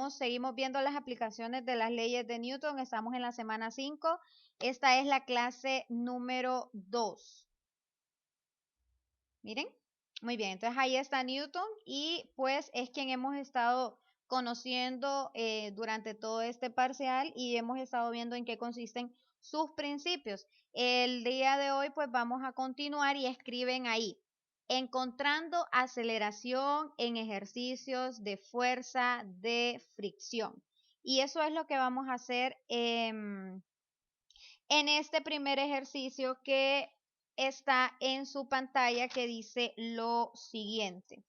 Seguimos viendo las aplicaciones de las leyes de Newton. Estamos en la semana 5. Esta es la clase número 2. Miren, muy bien. Entonces ahí está Newton y pues es quien hemos estado conociendo durante todo este parcial y hemos estado viendo en qué consisten sus principios. El día de hoy pues vamos a continuar y escriben ahí. Encontrando aceleración en ejercicios de fuerza de fricción. Y eso es lo que vamos a hacer en este primer ejercicio que está en su pantalla, que dice lo siguiente.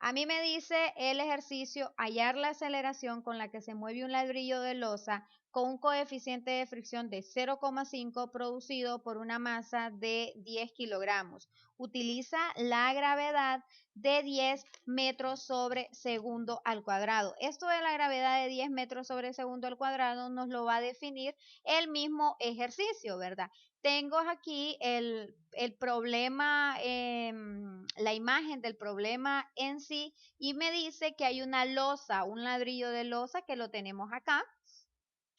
A mí me dice el ejercicio: hallar la aceleración con la que se mueve un ladrillo de losa con un coeficiente de fricción de 0,5 producido por una masa de 10 kilogramos. Utiliza la gravedad de 10 metros sobre segundo al cuadrado. Esto de la gravedad de 10 metros sobre segundo al cuadrado nos lo va a definir el mismo ejercicio, ¿verdad? Tengo aquí el problema, la imagen del problema en sí, y me dice que hay una losa, un ladrillo de losa que lo tenemos acá.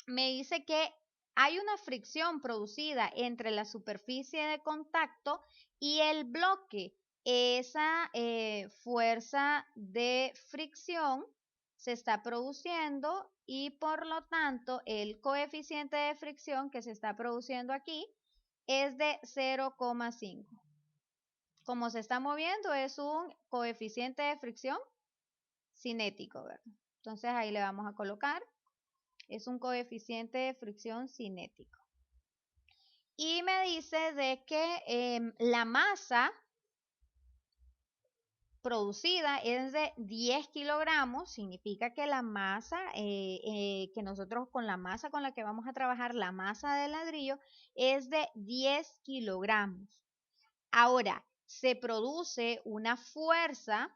Me dice que hay una fricción producida entre la superficie de contacto y el bloque. Esa fuerza de fricción se está produciendo y por lo tanto el coeficiente de fricción que se está produciendo aquí es de 0,5. Como se está moviendo, es un coeficiente de fricción cinético, ¿verdad? Entonces ahí le vamos a colocar, es un coeficiente de fricción cinético. Y me dice de que la masa producida es de 10 kilogramos, significa que la masa, que nosotros con la masa con la que vamos a trabajar, la masa del ladrillo, es de 10 kilogramos. Ahora, se produce una fuerza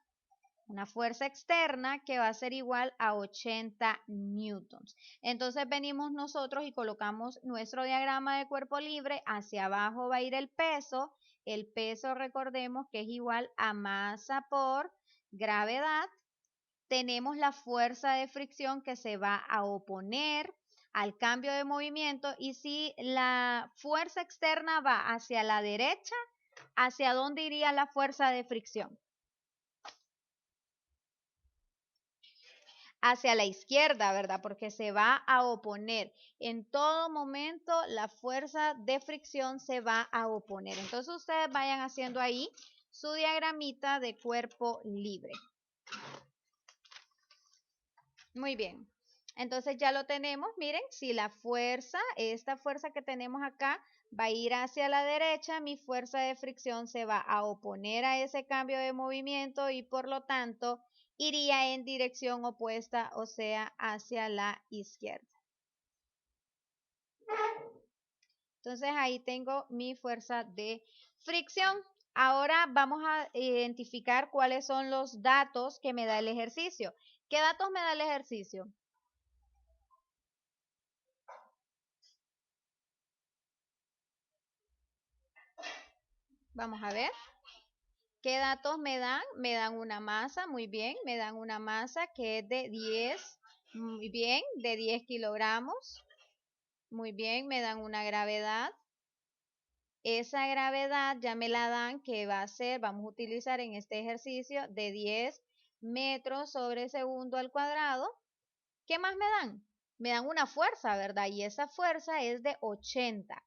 externa que va a ser igual a 80 newtons. Entonces venimos nosotros y colocamos nuestro diagrama de cuerpo libre. Hacia abajo va a ir el peso. El peso, recordemos que es igual a masa por gravedad. Tenemos la fuerza de fricción que se va a oponer al cambio de movimiento, y si la fuerza externa va hacia la derecha, ¿hacia dónde iría la fuerza de fricción? Hacia la izquierda, ¿verdad? Porque se va a oponer. En todo momento la fuerza de fricción se va a oponer. Entonces ustedes vayan haciendo ahí su diagramita de cuerpo libre. Muy bien. Entonces ya lo tenemos. Miren, si la fuerza, esta fuerza que tenemos acá, va a ir hacia la derecha, mi fuerza de fricción se va a oponer a ese cambio de movimiento y por lo tanto iría en dirección opuesta, o sea, hacia la izquierda. Entonces ahí tengo mi fuerza de fricción. Ahora vamos a identificar cuáles son los datos que me da el ejercicio. ¿Qué datos me da el ejercicio? Vamos a ver. ¿Qué datos me dan? Me dan una masa, muy bien, me dan una masa que es de 10, muy bien, de 10 kilogramos. Muy bien, me dan una gravedad. Esa gravedad ya me la dan, que va a ser, vamos a utilizar en este ejercicio, de 10 metros sobre segundo al cuadrado. ¿Qué más me dan? Me dan una fuerza, ¿verdad? Y esa fuerza es de 80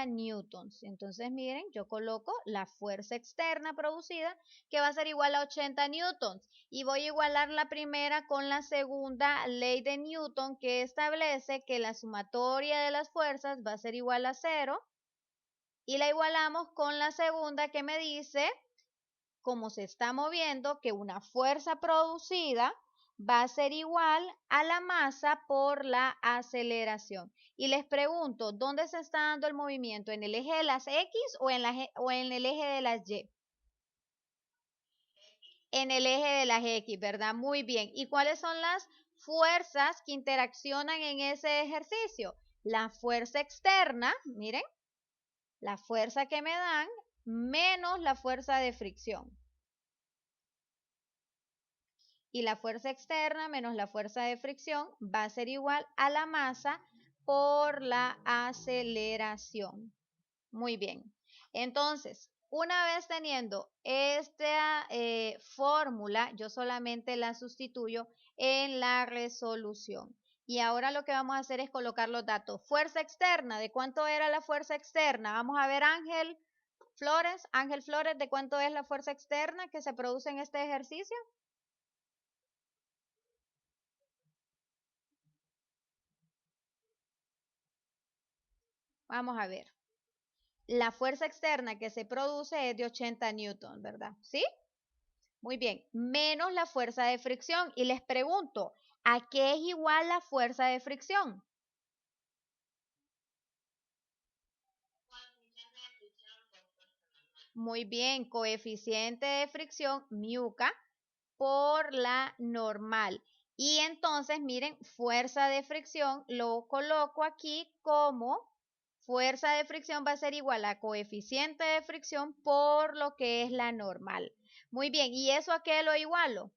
newtons. Entonces, miren, yo coloco la fuerza externa producida, que va a ser igual a 80 newtons. Y voy a igualar la primera con la segunda ley de Newton, que establece que la sumatoria de las fuerzas va a ser igual a 0. Y la igualamos con la segunda, que me dice, como se está moviendo, que una fuerza producida va a ser igual a la masa por la aceleración. Y les pregunto, ¿dónde se está dando el movimiento? ¿En el eje de las X o en el eje de las Y? En el eje de las X, ¿verdad? Muy bien. ¿Y cuáles son las fuerzas que interaccionan en ese ejercicio? La fuerza externa, miren, la fuerza que me dan, menos la fuerza de fricción. Y la fuerza externa menos la fuerza de fricción va a ser igual a la masa por la aceleración. Muy bien. Entonces, una vez teniendo esta fórmula, yo solamente la sustituyo en la resolución. Y ahora lo que vamos a hacer es colocar los datos. Fuerza externa, ¿de cuánto era la fuerza externa? Vamos a ver, Ángel Flores, ¿de cuánto es la fuerza externa que se produce en este ejercicio? Vamos a ver. La fuerza externa que se produce es de 80 newton, ¿verdad? ¿Sí? Muy bien. Menos la fuerza de fricción. Y les pregunto, ¿a qué es igual la fuerza de fricción? Muy bien, coeficiente de fricción, μk, por la normal. Y entonces, miren, fuerza de fricción lo coloco aquí como fuerza de fricción va a ser igual a coeficiente de fricción por lo que es la normal. Muy bien, ¿y eso a qué lo igualo?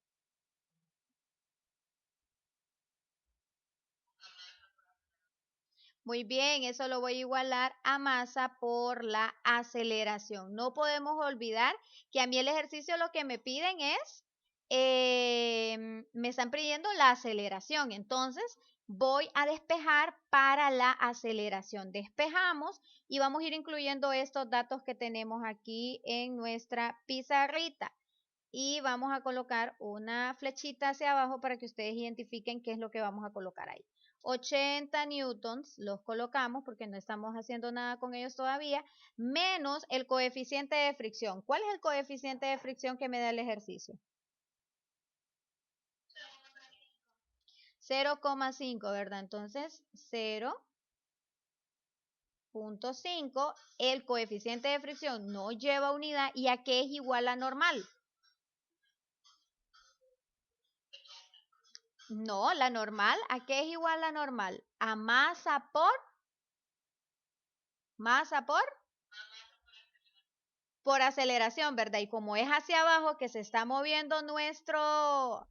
Muy bien, eso lo voy a igualar a masa por la aceleración. No podemos olvidar que a mí el ejercicio lo que me piden es, me están pidiendo la aceleración. Entonces voy a despejar para la aceleración. Despejamos y vamos a ir incluyendo estos datos que tenemos aquí en nuestra pizarrita. Y vamos a colocar una flechita hacia abajo para que ustedes identifiquen qué es lo que vamos a colocar ahí. 80 newtons los colocamos porque no estamos haciendo nada con ellos todavía, menos el coeficiente de fricción. ¿Cuál es el coeficiente de fricción que me da el ejercicio? 0,5, ¿verdad? Entonces 0,5, el coeficiente de fricción no lleva unidad y a qué es igual a normal. No, la normal, ¿a qué es igual la normal? A masa por aceleración, ¿verdad? Y como es hacia abajo que se está moviendo nuestro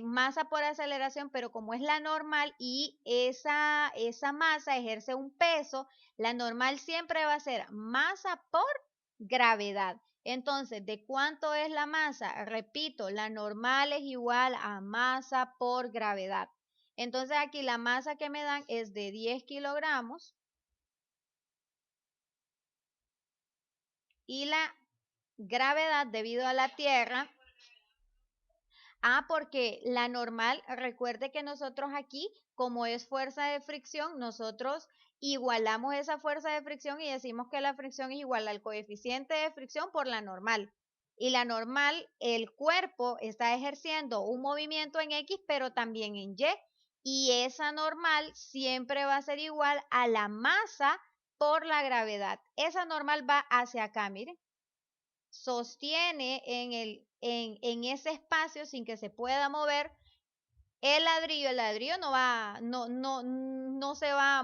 masa por aceleración, pero como es la normal y esa masa ejerce un peso, la normal siempre va a ser masa por gravedad. Entonces, ¿de cuánto es la masa? Repito, la normal es igual a masa por gravedad. Entonces aquí la masa que me dan es de 10 kilogramos y la gravedad debido a la Tierra. Porque la normal, recuerde que nosotros aquí, como es fuerza de fricción, nosotros igualamos esa fuerza de fricción y decimos que la fricción es igual al coeficiente de fricción por la normal. Y la normal, el cuerpo está ejerciendo un movimiento en X, pero también en Y. Y esa normal siempre va a ser igual a la masa por la gravedad. Esa normal va hacia acá, miren, sostiene en ese espacio sin que se pueda mover el ladrillo no va, no se va,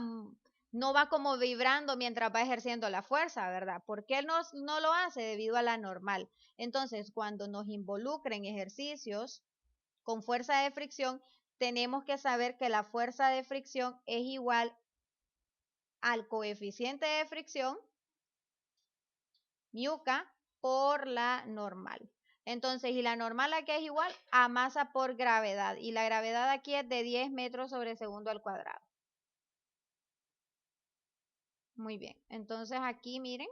no va como vibrando mientras va ejerciendo la fuerza, ¿verdad? ¿Por qué no lo hace? Debido a la normal. Entonces, cuando nos involucren ejercicios con fuerza de fricción, tenemos que saber que la fuerza de fricción es igual al coeficiente de fricción μk por la normal. Entonces, y la normal aquí es igual a masa por gravedad. Y la gravedad aquí es de 10 metros sobre segundo al cuadrado. Muy bien. Entonces aquí, miren,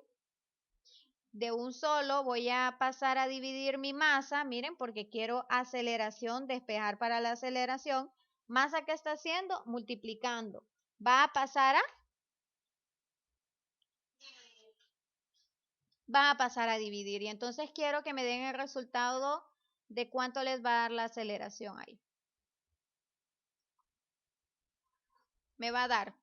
de un solo voy a pasar a dividir mi masa. Miren, porque quiero aceleración, despejar para la aceleración. Masa que está haciendo, multiplicando. Va a pasar a dividir. Y entonces quiero que me den el resultado de cuánto les va a dar la aceleración ahí. Me va a dar,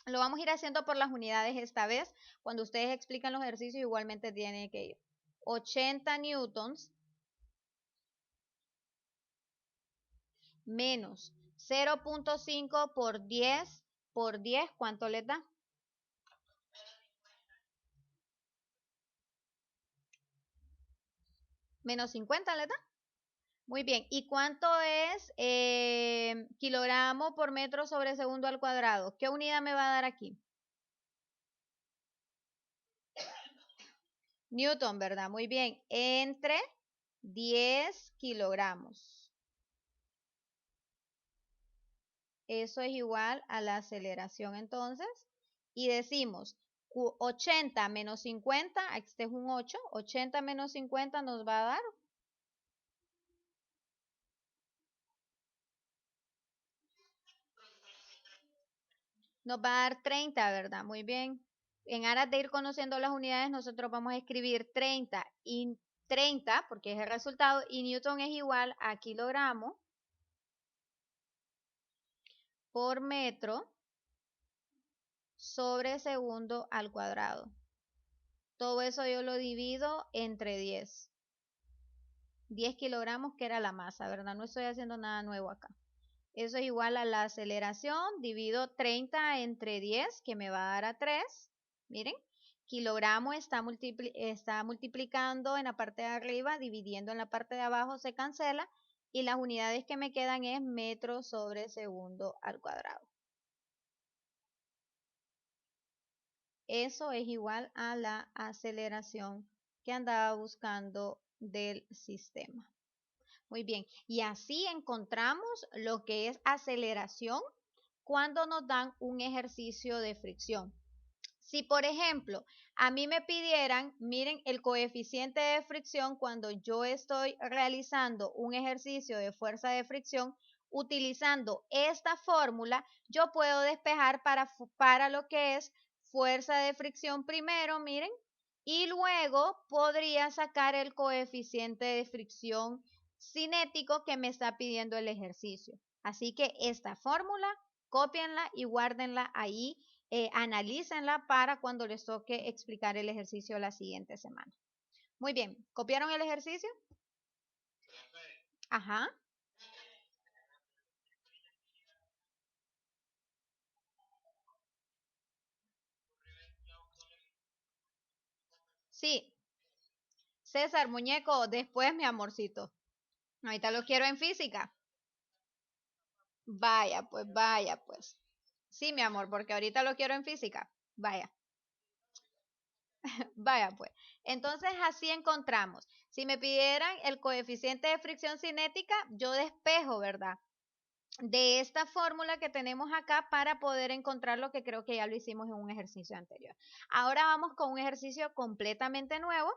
lo vamos a ir haciendo por las unidades esta vez. Cuando ustedes explican los ejercicios, igualmente tiene que ir 80 newtons menos 0,5 por 10, ¿cuánto les da? Menos 50 les da. Muy bien. ¿Y cuánto es kilogramo por metro sobre segundo al cuadrado? ¿Qué unidad me va a dar aquí? Newton, ¿verdad? Muy bien. Entre 10 kilogramos. Eso es igual a la aceleración entonces. Y decimos 80 menos 50, este es un 8, 80 menos 50 nos va a dar. Nos va a dar 30, ¿verdad? Muy bien. En aras de ir conociendo las unidades, nosotros vamos a escribir 30 y 30, porque es el resultado, y Newton es igual a kilogramo por metro sobre segundo al cuadrado. Todo eso yo lo divido entre 10. 10 kilogramos que era la masa, ¿verdad? No estoy haciendo nada nuevo acá. Eso es igual a la aceleración, divido 30 entre 10, que me va a dar a 3. Miren, kilogramo está multiplicando en la parte de arriba, dividiendo en la parte de abajo, se cancela. Y las unidades que me quedan es metros sobre segundo al cuadrado. Eso es igual a la aceleración que andaba buscando del sistema. Muy bien, y así encontramos lo que es aceleración cuando nos dan un ejercicio de fricción. Si, por ejemplo, a mí me pidieran, miren, el coeficiente de fricción cuando yo estoy realizando un ejercicio de fuerza de fricción, utilizando esta fórmula, yo puedo despejar para lo que es fuerza de fricción primero, miren, y luego podría sacar el coeficiente de fricción cinético que me está pidiendo el ejercicio. Así que esta fórmula, cópienla y guárdenla ahí, analícenla para cuando les toque explicar el ejercicio la siguiente semana. Muy bien, ¿copiaron el ejercicio? Ajá. Sí, César, muñeco, después mi amorcito. Ahorita lo quiero en física. Vaya, pues, vaya, pues. Sí, mi amor, porque ahorita lo quiero en física. Vaya. Vaya pues. Entonces así encontramos. Si me pidieran el coeficiente de fricción cinética, yo despejo, ¿verdad? De esta fórmula que tenemos acá para poder encontrar lo que creo que ya lo hicimos en un ejercicio anterior. Ahora vamos con un ejercicio completamente nuevo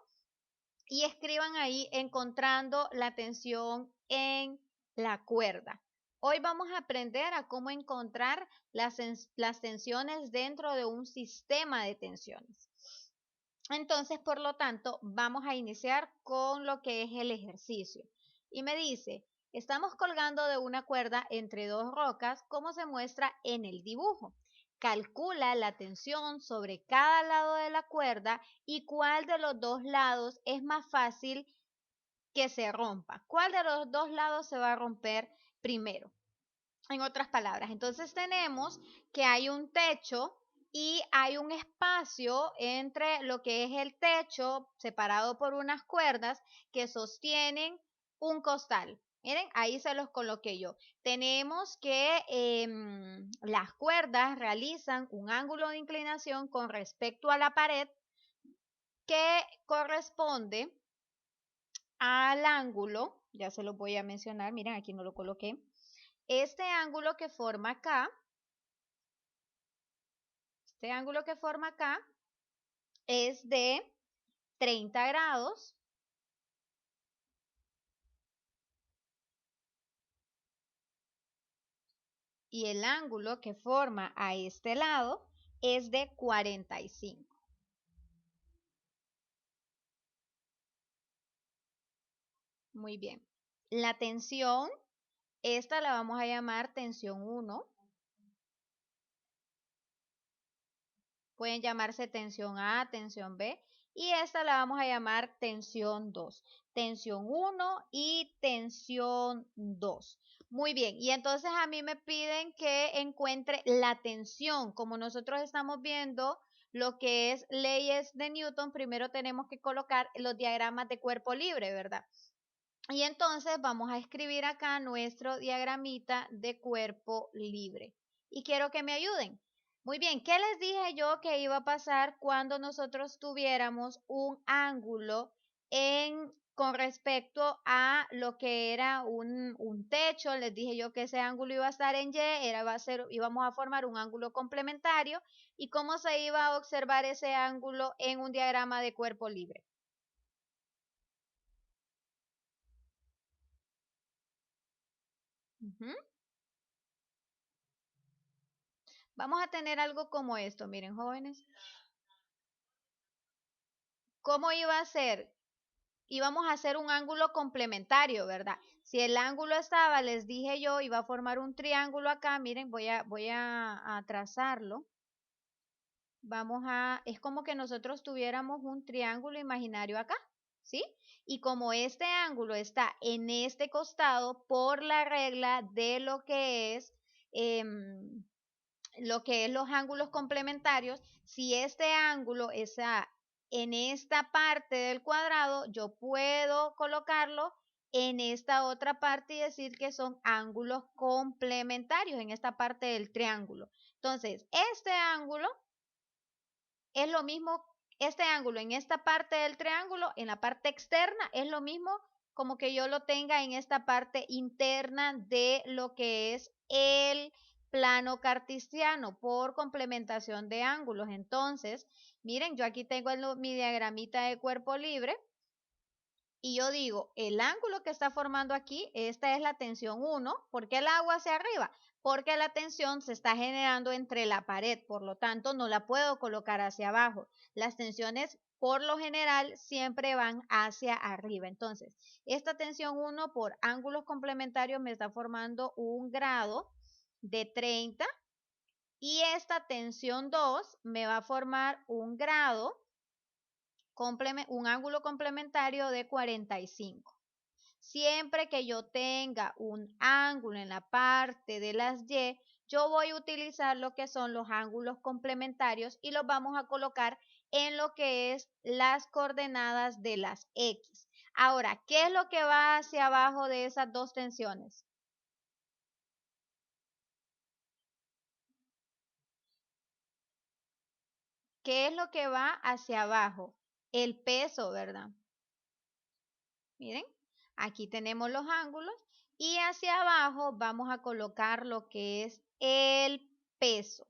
y escriban ahí encontrando la tensión en la cuerda. Hoy vamos a aprender a cómo encontrar las tensiones dentro de un sistema de tensiones. Entonces, por lo tanto, vamos a iniciar con lo que es el ejercicio. Y me dice, estamos colgando de una cuerda entre dos rocas, como se muestra en el dibujo. Calcula la tensión sobre cada lado de la cuerda y cuál de los dos lados es más fácil que se rompa. ¿Cuál de los dos lados se va a romper primero? En otras palabras, entonces tenemos que hay un techo y hay un espacio entre lo que es el techo separado por unas cuerdas que sostienen un costal. Miren, ahí se los coloqué yo. Tenemos que las cuerdas realizan un ángulo de inclinación con respecto a la pared que corresponde al ángulo, ya se lo voy a mencionar, miren, aquí no lo coloqué. Este ángulo que forma acá, este ángulo que forma acá es de 30 grados y el ángulo que forma a este lado es de 45. Muy bien. La tensión, esta la vamos a llamar tensión 1. Pueden llamarse tensión A, tensión B. Y esta la vamos a llamar tensión 2. Tensión 1 y tensión 2. Muy bien, y entonces a mí me piden que encuentre la tensión. Como nosotros estamos viendo lo que es leyes de Newton, primero tenemos que colocar los diagramas de cuerpo libre, ¿verdad? Y entonces vamos a escribir acá nuestro diagramita de cuerpo libre. Y quiero que me ayuden. Muy bien, ¿qué les dije yo que iba a pasar cuando nosotros tuviéramos un ángulo con respecto a lo que era un techo? Les dije yo que ese ángulo iba a estar en Y, íbamos a formar un ángulo complementario. ¿Y cómo se iba a observar ese ángulo en un diagrama de cuerpo libre? Ujú. Vamos a tener algo como esto, miren, jóvenes. ¿Cómo iba a ser? Íbamos a hacer un ángulo complementario, ¿verdad? Si el ángulo estaba, les dije yo, iba a formar un triángulo acá, miren, voy a trazarlo. Es como que nosotros tuviéramos un triángulo imaginario acá, ¿sí? Y como este ángulo está en este costado, por la regla de em, lo que es los ángulos complementarios, si este ángulo está en esta parte del cuadrado, yo puedo colocarlo en esta otra parte y decir que son ángulos complementarios en esta parte del triángulo. Entonces, este ángulo es lo mismo, este ángulo en esta parte del triángulo, en la parte externa, es lo mismo como que yo lo tenga en esta parte interna de lo que es el plano cartesiano por complementación de ángulos. Entonces, miren, yo aquí tengo mi diagramita de cuerpo libre y yo digo, el ángulo que está formando aquí, esta es la tensión 1. ¿Por qué la hago hacia arriba? Porque la tensión se está generando entre la pared, por lo tanto no la puedo colocar hacia abajo. Las tensiones por lo general siempre van hacia arriba. Entonces, esta tensión 1 por ángulos complementarios me está formando un grado de 30 y esta tensión 2 me va a formar un ángulo complementario de 45. Siempre que yo tenga un ángulo en la parte de las Y, yo voy a utilizar lo que son los ángulos complementarios y los vamos a colocar en lo que es las coordenadas de las X. Ahora, ¿qué es lo que va hacia abajo de esas dos tensiones? ¿Qué es lo que va hacia abajo? El peso, ¿verdad? Miren, aquí tenemos los ángulos y hacia abajo vamos a colocar lo que es el peso.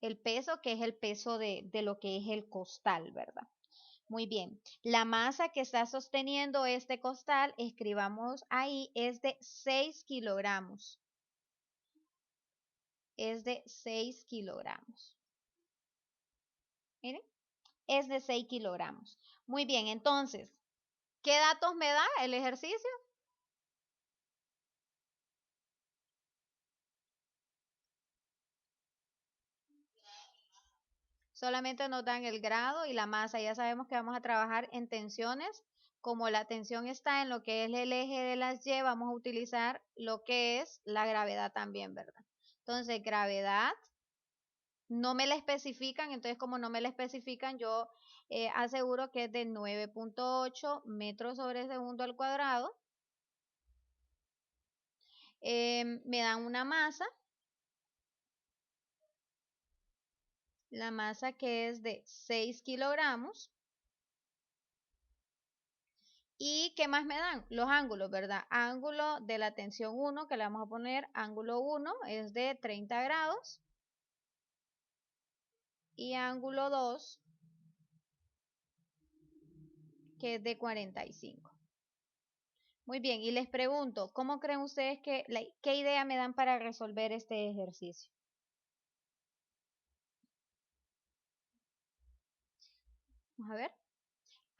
El peso que es el peso de lo que es el costal, ¿verdad? Muy bien. La masa que está sosteniendo este costal, escribamos ahí, es de 6 kilogramos. Es de 6 kilogramos. Miren, es de 6 kilogramos. Muy bien, entonces, ¿qué datos me da el ejercicio? Solamente nos dan el grado y la masa. Ya sabemos que vamos a trabajar en tensiones. Como la tensión está en lo que es el eje de las Y, vamos a utilizar lo que es la gravedad también, ¿verdad? Entonces, gravedad, no me la especifican, entonces como no me la especifican, yo aseguro que es de 9.8 metros sobre segundo al cuadrado. Me dan una masa, la masa que es de 6 kilogramos. ¿Y qué más me dan? Los ángulos, ¿verdad? Ángulo de la tensión 1, que le vamos a poner ángulo 1, es de 30 grados. Y ángulo 2, que es de 45. Muy bien, y les pregunto, ¿cómo creen ustedes qué idea me dan para resolver este ejercicio? Vamos a ver.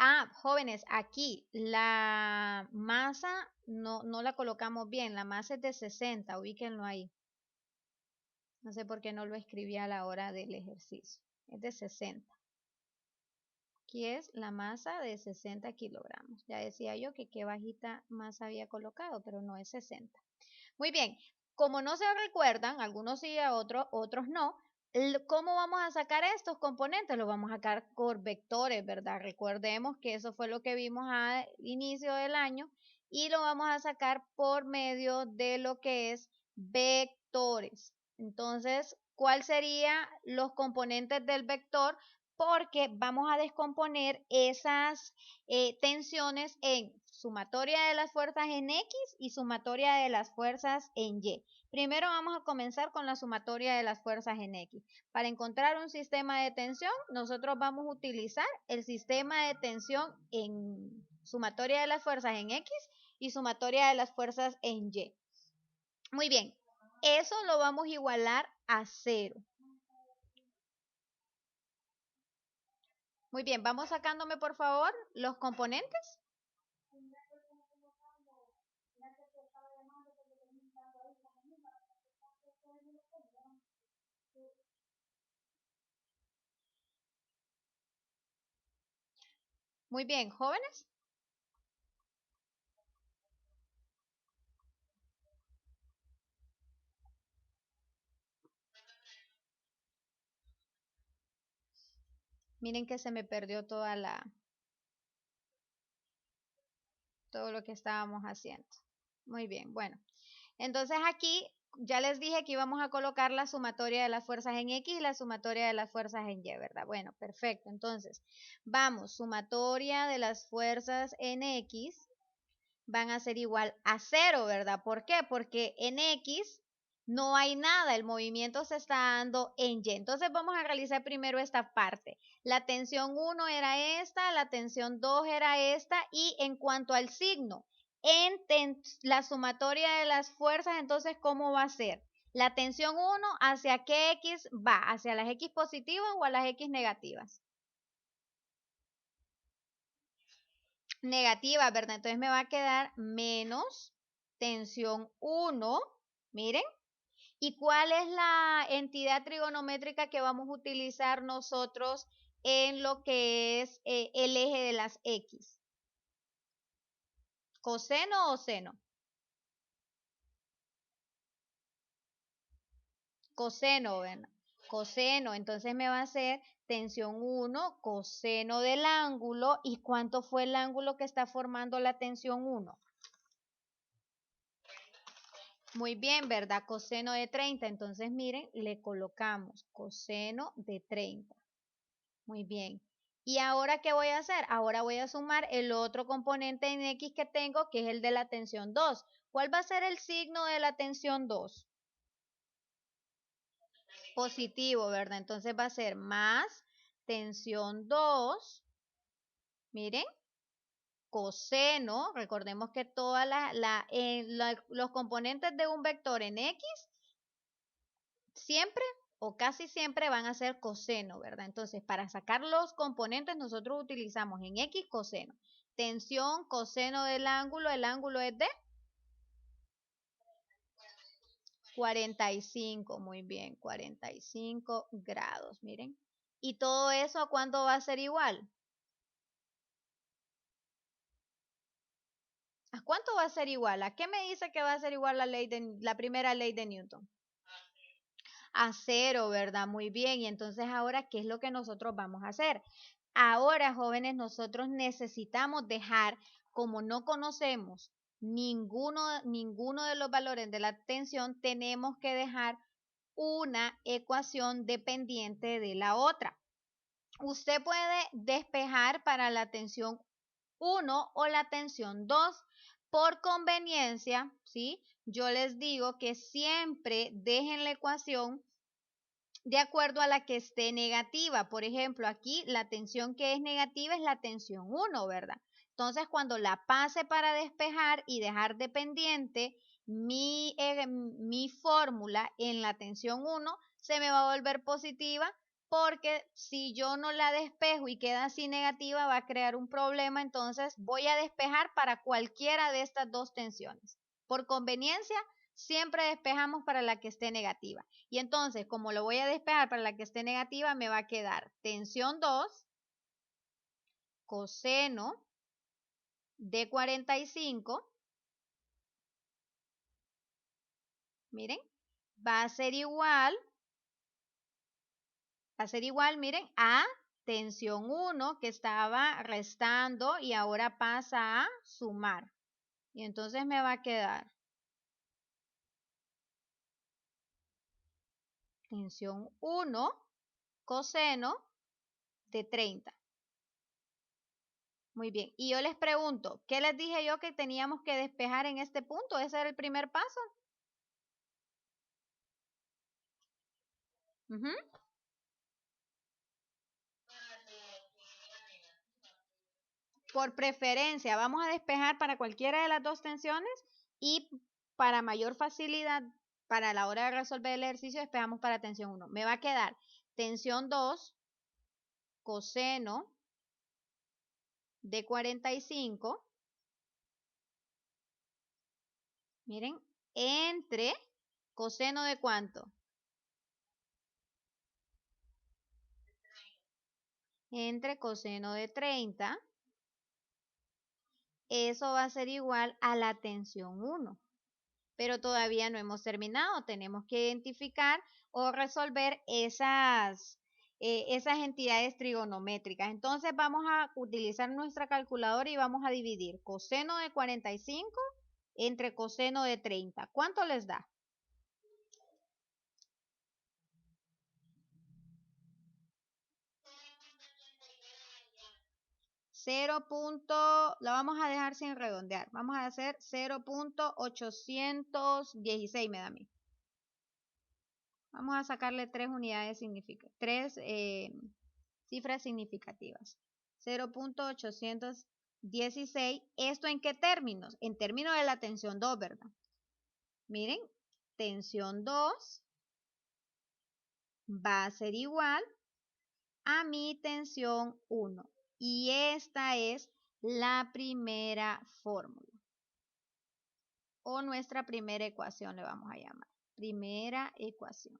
Ah, jóvenes, aquí la masa no la colocamos bien, la masa es de 60, ubíquenlo ahí. No sé por qué no lo escribí a la hora del ejercicio. Es de 60. Aquí es la masa de 60 kilogramos. Ya decía yo que qué bajita masa había colocado, pero no es 60. Muy bien, como no se recuerdan, algunos sí, otros no, ¿Cómo vamos a sacar estos componentes? Los vamos a sacar por vectores, ¿verdad? Recordemos que eso fue lo que vimos al inicio del año y lo vamos a sacar por medio de lo que es vectores. Entonces, ¿cuál serían los componentes del vector? Porque vamos a descomponer esas tensiones en sumatoria de las fuerzas en X y sumatoria de las fuerzas en Y. Primero vamos a comenzar con la sumatoria de las fuerzas en X. Para encontrar un sistema de tensión, nosotros vamos a utilizar el sistema de tensión en sumatoria de las fuerzas en X y sumatoria de las fuerzas en Y. Muy bien, eso lo vamos a igualar a 0. Muy bien, vamos sacándome por favor los componentes. Muy bien, jóvenes. Miren que se me perdió todo lo que estábamos haciendo. Muy bien, bueno. Entonces aquí ya les dije que íbamos a colocar la sumatoria de las fuerzas en X y la sumatoria de las fuerzas en Y, ¿verdad? Bueno, perfecto. Entonces, vamos, sumatoria de las fuerzas en X van a ser igual a 0, ¿verdad? ¿Por qué? Porque en X no hay nada, el movimiento se está dando en Y. Entonces vamos a realizar primero esta parte. La tensión 1 era esta, la tensión 2 era esta y en cuanto al signo, en la sumatoria de las fuerzas, entonces, ¿cómo va a ser? La tensión 1, ¿hacia qué X va? ¿Hacia las X positivas o a las X negativas? Negativa, ¿verdad? Entonces me va a quedar menos tensión 1, miren. ¿Y cuál es la entidad trigonométrica que vamos a utilizar nosotros en lo que es el eje de las X? ¿Coseno o seno? Coseno, ¿verdad? Coseno, entonces me va a ser tensión 1, coseno del ángulo. ¿Y cuánto fue el ángulo que está formando la tensión 1? Muy bien, ¿verdad? Coseno de 30. Entonces, miren, le colocamos coseno de 30. Muy bien. ¿Y ahora qué voy a hacer? Ahora voy a sumar el otro componente en X que tengo, que es el de la tensión 2. ¿Cuál va a ser el signo de la tensión 2? Positivo, ¿verdad? Entonces va a ser más tensión 2. Miren, coseno. Recordemos que todas los componentes de un vector en X siempre o casi siempre van a ser coseno, ¿verdad? Entonces, para sacar los componentes, nosotros utilizamos en X coseno. Tensión, coseno del ángulo, el ángulo es de 45, muy bien, 45 grados, miren. ¿Y todo eso a cuánto va a ser igual? ¿A cuánto va a ser igual? ¿A qué me dice que va a ser igual la primera ley de Newton? A 0, ¿verdad? Muy bien. Y entonces ahora, ¿qué es lo que nosotros vamos a hacer? Ahora, jóvenes, nosotros necesitamos dejar, como no conocemos ninguno de los valores de la tensión, tenemos que dejar una ecuación dependiente de la otra. Usted puede despejar para la tensión 1 o la tensión 2. Por conveniencia, ¿sí? Yo les digo que siempre dejen la ecuación de acuerdo a la que esté negativa. Por ejemplo, aquí la tensión que es negativa es la tensión 1, ¿verdad? Entonces, cuando la pase para despejar y dejar dependiente mi fórmula en la tensión 1, se me va a volver positiva porque si yo no la despejo y queda así negativa, va a crear un problema. Entonces, voy a despejar para cualquiera de estas dos tensiones. Por conveniencia, siempre despejamos para la que esté negativa. Y entonces, como lo voy a despejar para la que esté negativa, me va a quedar tensión 2, coseno de 45. Miren, va a ser igual Va a ser igual, miren, a tensión 1 que estaba restando y ahora pasa a sumar. Y entonces me va a quedar tensión 1 coseno de 30. Muy bien. Y yo les pregunto, ¿qué les dije yo que teníamos que despejar en este punto? Ese era el primer paso. Ujú. Por preferencia, vamos a despejar para cualquiera de las dos tensiones y para mayor facilidad, para la hora de resolver el ejercicio, despejamos para tensión 1. Me va a quedar tensión 2 coseno de 45. Miren, entre coseno de ¿cuánto? Entre coseno de 30. Eso va a ser igual a la tensión 1. Pero todavía no hemos terminado. Tenemos que identificar o resolver esas entidades trigonométricas. Entonces vamos a utilizar nuestra calculadora y vamos a dividir coseno de 45 entre coseno de 30. ¿Cuánto les da? 0. Lo vamos a dejar sin redondear. Vamos a hacer 0.816 me da a mí. Vamos a sacarle tres unidades significativas, tres cifras significativas. 0.816. ¿Esto en qué términos? En términos de la tensión 2, ¿verdad? Miren, tensión 2 va a ser igual a mi tensión 1. Y esta es la primera fórmula. O nuestra primera ecuación le vamos a llamar. Primera ecuación.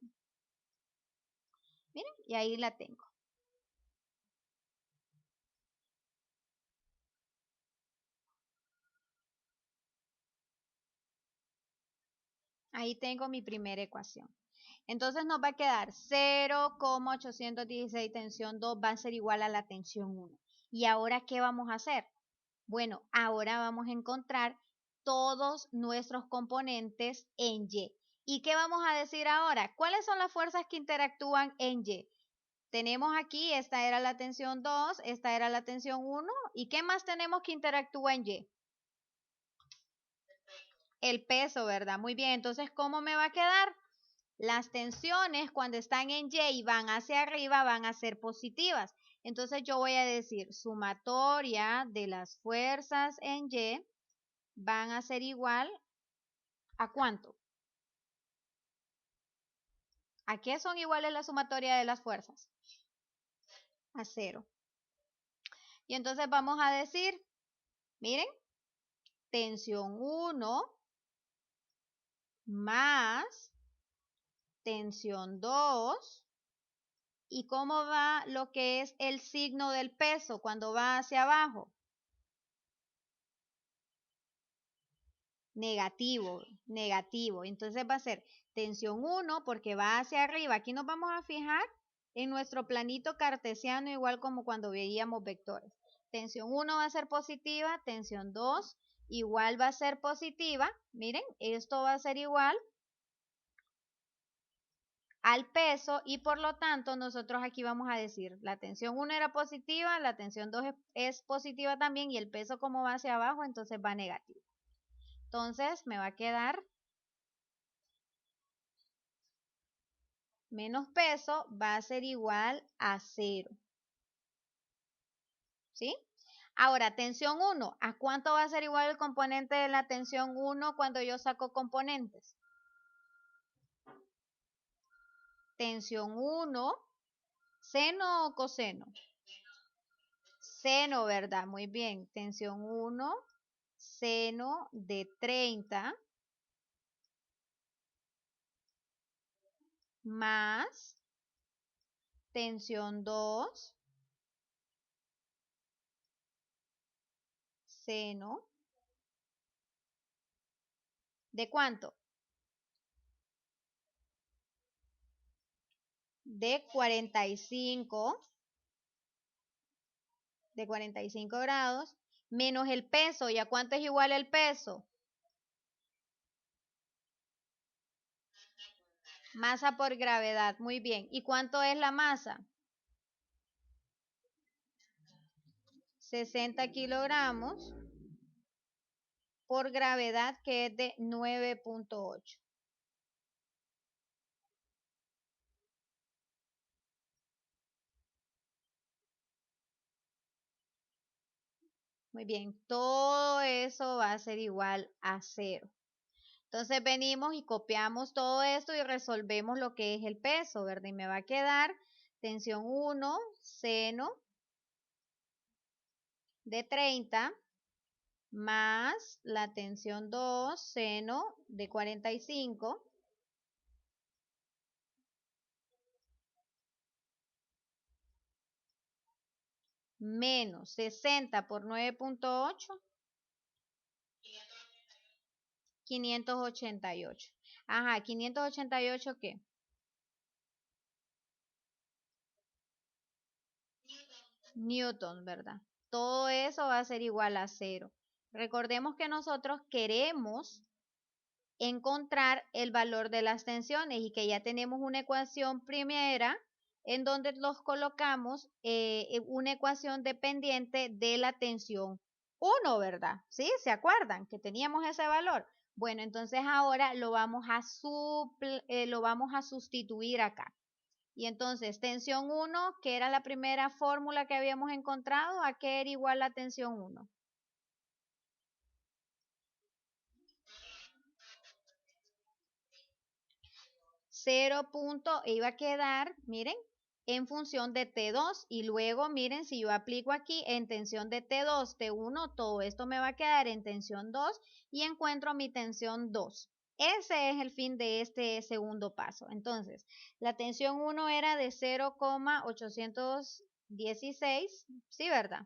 Miren, y ahí la tengo. Ahí tengo mi primera ecuación. Entonces nos va a quedar 0,816 tensión 2 va a ser igual a la tensión 1. ¿Y ahora qué vamos a hacer? Bueno, ahora vamos a encontrar todos nuestros componentes en Y. ¿Y qué vamos a decir ahora? ¿Cuáles son las fuerzas que interactúan en Y? Tenemos aquí, esta era la tensión 2, esta era la tensión 1. ¿Y qué más tenemos que interactúa en Y? El peso, ¿verdad? Muy bien, entonces, ¿cómo me va a quedar? Las tensiones cuando están en Y y van hacia arriba van a ser positivas. Entonces yo voy a decir sumatoria de las fuerzas en Y van a ser igual ¿a cuánto? ¿A qué son iguales la sumatoria de las fuerzas? A 0. Y entonces vamos a decir, miren, tensión 1 más tensión 2. ¿Y cómo va lo que es el signo del peso cuando va hacia abajo? Negativo, negativo. Entonces va a ser tensión 1 porque va hacia arriba. Aquí nos vamos a fijar en nuestro planito cartesiano igual como cuando veíamos vectores. Tensión 1 va a ser positiva, tensión 2 igual va a ser positiva. Miren, esto va a ser igual al peso y por lo tanto nosotros aquí vamos a decir la tensión 1 era positiva, la tensión 2 es positiva también y el peso como va hacia abajo entonces va negativo. Entonces me va a quedar menos peso va a ser igual a 0. ¿Sí? Ahora, tensión 1. ¿A cuánto va a ser igual el componente de la tensión 1 cuando yo saco componentes? Tensión 1, seno o coseno. Seno, ¿verdad? Muy bien. Tensión 1, seno de 30 más tensión 2, seno de ¿cuánto? de 45 grados menos el peso. ¿Y a cuánto es igual el peso? Masa por gravedad. Muy bien. ¿Y cuánto es la masa? 60 kilogramos por gravedad, que es de 9.8. Muy bien, todo eso va a ser igual a 0. Entonces venimos y copiamos todo esto y resolvemos lo que es el peso, ¿verdad? Y me va a quedar tensión 1, seno de 30, más la tensión 2, seno de 45, menos 60 por 9.8, 588. Ajá, 588, ¿qué? Newton, ¿verdad? Todo eso va a ser igual a 0. Recordemos que nosotros queremos encontrar el valor de las tensiones y que ya tenemos una ecuación primera en donde los colocamos en una ecuación dependiente de la tensión 1, ¿verdad? ¿Sí? ¿Se acuerdan que teníamos ese valor? Bueno, entonces ahora lo vamos a sustituir acá. Y entonces, tensión 1, que era la primera fórmula que habíamos encontrado, ¿a qué era igual la tensión 1? 0. Iba a quedar, miren, en función de T2 y luego, miren, si yo aplico aquí en tensión de T2, T1, todo esto me va a quedar en tensión 2 y encuentro mi tensión 2. Ese es el fin de este segundo paso. Entonces, la tensión 1 era de 0,816, ¿sí, verdad?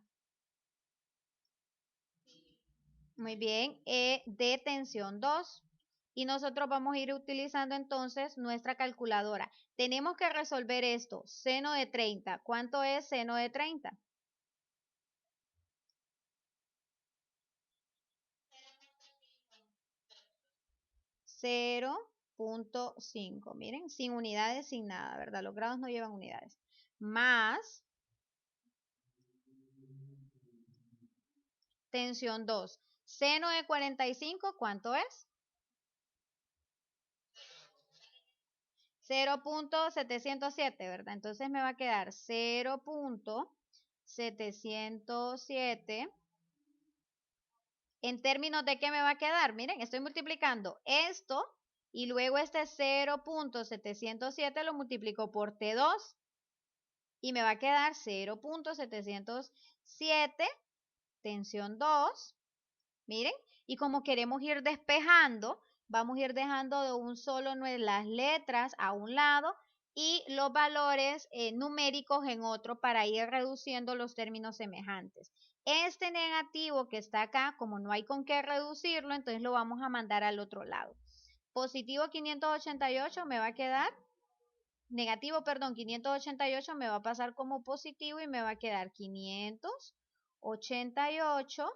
Muy bien, de tensión 2. Y nosotros vamos a ir utilizando entonces nuestra calculadora. Tenemos que resolver esto. Seno de 30. ¿Cuánto es seno de 30? 0.5. Miren, sin unidades, sin nada, ¿verdad? Los grados no llevan unidades. Más tensión 2. Seno de 45, ¿cuánto es? 0.707, ¿verdad? Entonces me va a quedar 0.707. ¿En términos de qué me va a quedar? Miren, estoy multiplicando esto y luego este 0.707 lo multiplico por T2 y me va a quedar 0.707 tensión 2. Miren, y como queremos ir despejando, vamos a ir dejando de un solo las letras a un lado y los valores numéricos en otro para ir reduciendo los términos semejantes. Este negativo que está acá, como no hay con qué reducirlo, entonces lo vamos a mandar al otro lado. Positivo 588 me va a quedar, negativo, perdón, 588 me va a pasar como positivo y me va a quedar 588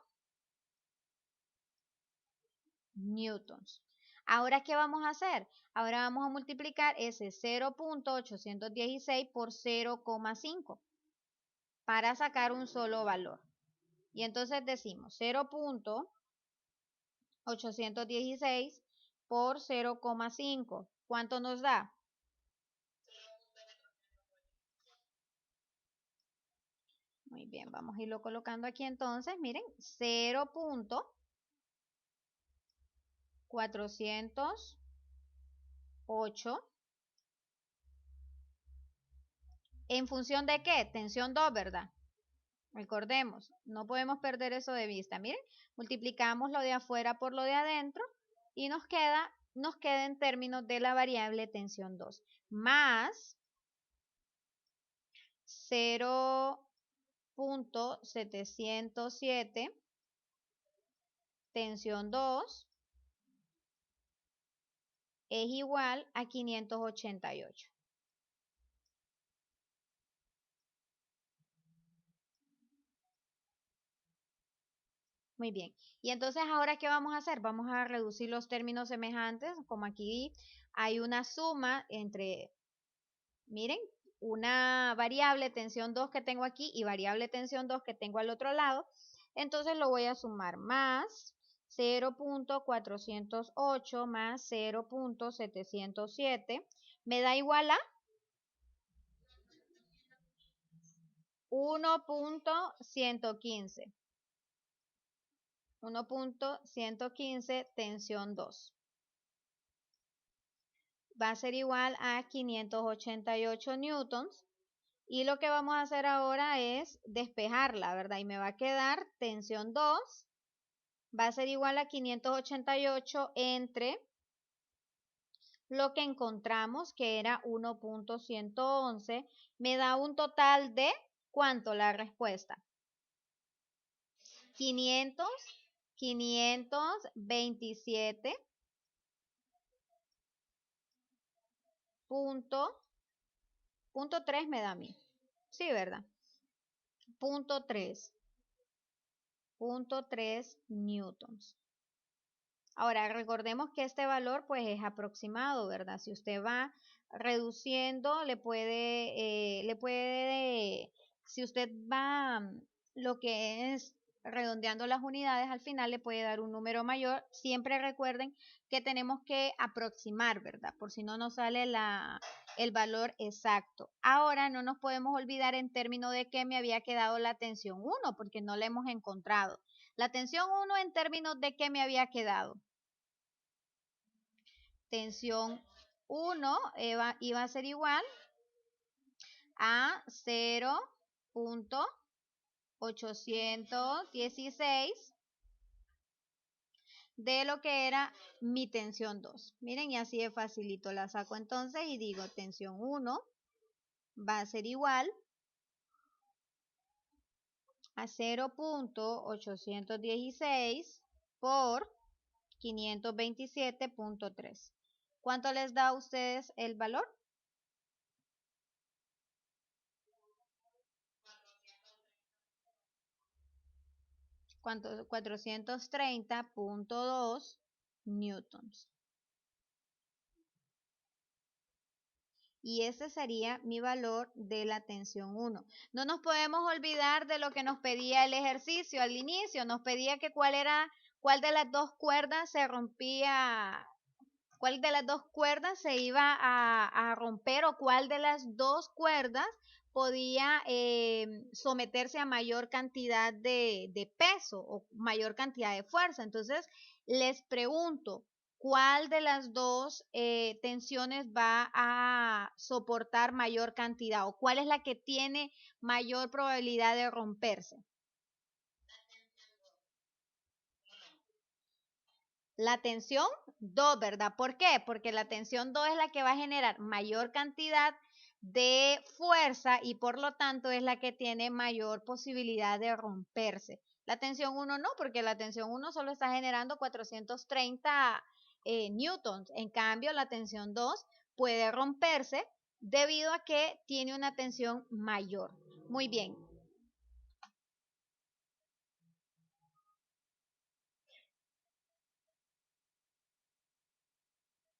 newtons. Ahora, ¿qué vamos a hacer? Ahora vamos a multiplicar ese 0.816 por 0,5 para sacar un solo valor. Y entonces decimos 0.816 por 0,5. ¿Cuánto nos da? Muy bien, vamos a irlo colocando aquí entonces. Miren, 0.408 ¿en función de qué? Tensión 2, ¿verdad? Recordemos, no podemos perder eso de vista. Miren, multiplicamos lo de afuera por lo de adentro y nos queda en términos de la variable tensión 2 más 0.707 tensión 2 es igual a 588. Muy bien. Y entonces, ¿ahora qué vamos a hacer? Vamos a reducir los términos semejantes, como aquí hay una suma entre, miren, una variable tensión 2 que tengo aquí y variable tensión 2 que tengo al otro lado. Entonces lo voy a sumar más 0.408 más 0.707. Me da igual a 1.115. 1.115 tensión 2. Va a ser igual a 588 newtons. Y lo que vamos a hacer ahora es despejarla, ¿verdad? Y me va a quedar tensión 2. Va a ser igual a 588 entre lo que encontramos, que era 1.111. Me da un total de, ¿cuánto la respuesta? 527 punto 3 me da a mí. Sí, ¿verdad? Punto 3 newtons. Ahora, recordemos que este valor pues es aproximado, ¿verdad? Si usted va reduciendo, si usted va lo que es redondeando las unidades, al final le puede dar un número mayor. Siempre recuerden que tenemos que aproximar, ¿verdad? Por si no nos sale el valor exacto. Ahora no nos podemos olvidar en términos de que me había quedado la tensión 1, porque no la hemos encontrado. La tensión 1 en términos de que me había quedado. Tensión 1 iba a ser igual a 0.816 de lo que era mi tensión 2. Miren, y así de facilito la saco entonces y digo tensión 1 va a ser igual a 0.816 por 527.3. ¿Cuánto les da a ustedes el valor? 430.2 newtons. Y ese sería mi valor de la tensión 1. No nos podemos olvidar de lo que nos pedía el ejercicio al inicio. Nos pedía que cuál de las dos cuerdas se rompía, cuál de las dos cuerdas se iba a romper o cuál de las dos cuerdas podía someterse a mayor cantidad de peso o mayor cantidad de fuerza. Entonces, les pregunto, ¿cuál de las dos tensiones va a soportar mayor cantidad o cuál es la que tiene mayor probabilidad de romperse? La tensión 2, ¿verdad? ¿Por qué? Porque la tensión 2 es la que va a generar mayor cantidad de fuerza y por lo tanto es la que tiene mayor posibilidad de romperse. La tensión 1 no, porque la tensión 1 solo está generando 430 newtons. En cambio, la tensión 2 puede romperse debido a que tiene una tensión mayor. Muy bien.